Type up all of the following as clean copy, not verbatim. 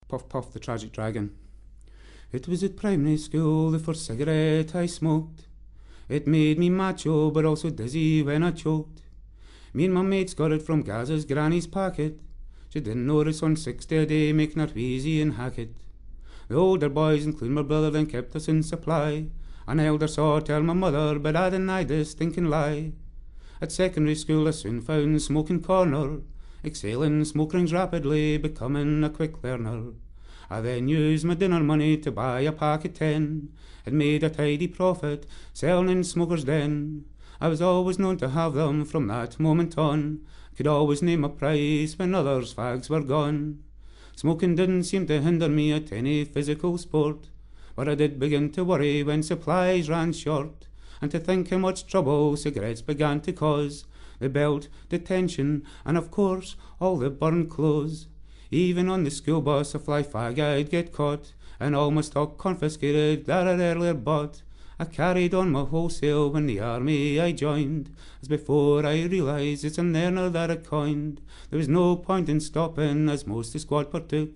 Puff Puff the Tragic Dragon. It was at primary school the first cigarette I smoked. It made me macho but also dizzy when I choked. Me and my mates got it from Gaza's granny's packet. She didn't notice on 60 a day making her wheezy and hack it. The older boys, including my brother, then kept us in supply. An elder saw tell my mother, but I denied this stinking lie. At secondary school I soon found smoking corner, exhaling smoke rings rapidly, becoming a quick learner. I then used my dinner money to buy a pack of 10, and made a tidy profit, selling in smokers' den. I was always known to have them from that moment on, could always name a price when others' fags were gone. Smoking didn't seem to hinder me at any physical sport, but I did begin to worry when supplies ran short, and to think how much trouble cigarettes began to cause, the belt, the tension, and of course all the burned clothes. Even on the school bus a fly fag I'd get caught, and all my stock confiscated that I'd earlier bought. I carried on my wholesale when the army I joined, as before I realised it's an earner that I coined. There was no point in stopping, as most the squad partook,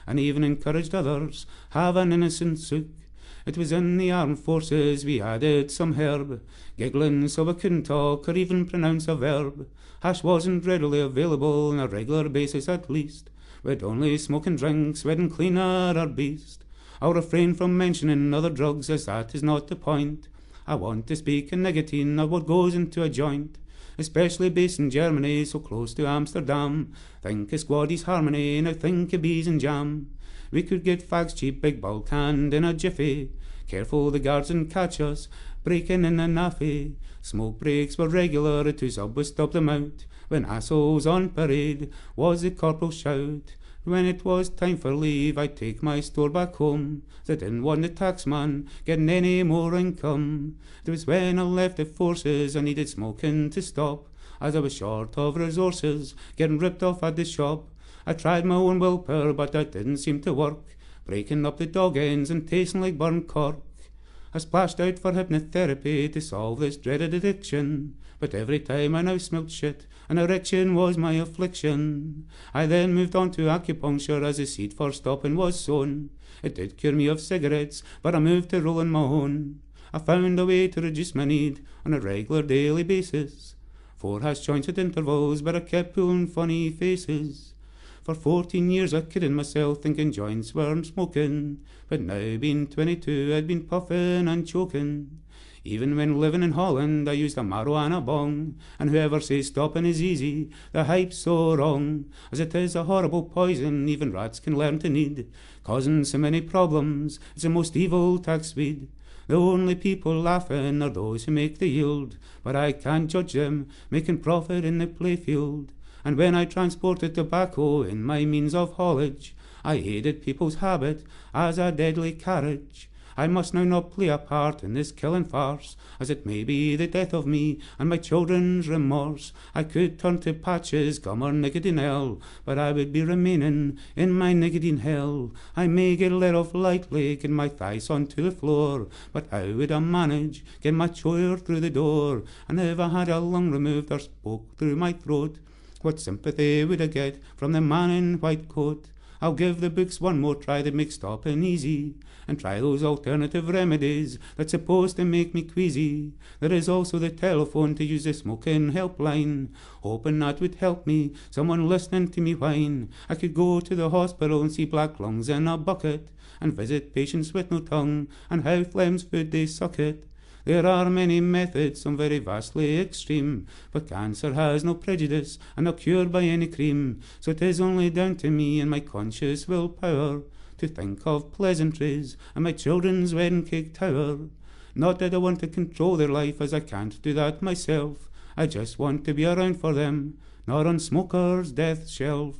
and even encouraged others have an innocent sook. It was in the armed forces we added some herb, giggling so I couldn't talk or even pronounce a verb. Hash wasn't readily available on a regular basis at least. We'd only smoke and drink, sweat and clean our beast. I'll refrain from mentioning other drugs, as that is not the point. I want to speak in nicotine of what goes into a joint, especially based in Germany, so close to Amsterdam. Think of Squaddy's Harmony, now think of bees and jam. We could get fags cheap, big bulk, and in a jiffy. Careful the guards and catch us, breaking in a naffy. Smoke breaks were regular, it was up we stopped them out. When assholes on parade was the corporal's shout. When it was time for leave, I'd take my store back home, as I didn't want the taxman getting any more income. It was when I left the forces I needed smoking to stop, as I was short of resources, getting ripped off at the shop. I tried my own willpower, but that didn't seem to work, breaking up the dog ends and tasting like burnt cork. I splashed out for hypnotherapy to solve this dreaded addiction, but every time I now smelt shit, an erection was my affliction. I then moved on to acupuncture as the seed for stopping was sown. It did cure me of cigarettes, but I moved to rolling my own. I found a way to reduce my need on a regular daily basis. 4 hash joints at intervals, but I kept pulling funny faces. For 14 years I kidded myself thinking joints weren't smoking, but now being 22 I'd been puffing and choking. Even when living in Holland I used a marijuana bong, and whoever says stopping is easy, the hype's so wrong, as it is a horrible poison even rats can learn to need, causing so many problems, it's the most evil tax weed. The only people laughing are those who make the yield, but I can't judge them making profit in the playfield. And when I transported tobacco in my means of haulage, I aided people's habit as a deadly carriage. I must now not play a part in this killing farce, as it may be the death of me and my children's remorse. I could turn to patches, gum or nicotine hell, but I would be remaining in my nicotine hell. I may get let off lightly, get my thighs onto the floor, but how would I manage, get my choir through the door? And if I had a lung removed or spoke through my throat, what sympathy would I get from the man in white coat? I'll give the books one more try that make stopping easy, and try those alternative remedies that's supposed to make me queasy. There is also the telephone to use the smoking helpline, hoping that would help me, someone listening to me whine. I could go to the hospital and see black lungs in a bucket, and visit patients with no tongue, and how phlegm's food they suck it. There are many methods, some very vastly extreme, but cancer has no prejudice and no cure by any cream. So it is only down to me and my conscious willpower to think of pleasantries and my children's wedding cake tower. Not that I want to control their life, as I can't do that myself. I just want to be around for them, not on smoker's death shelf.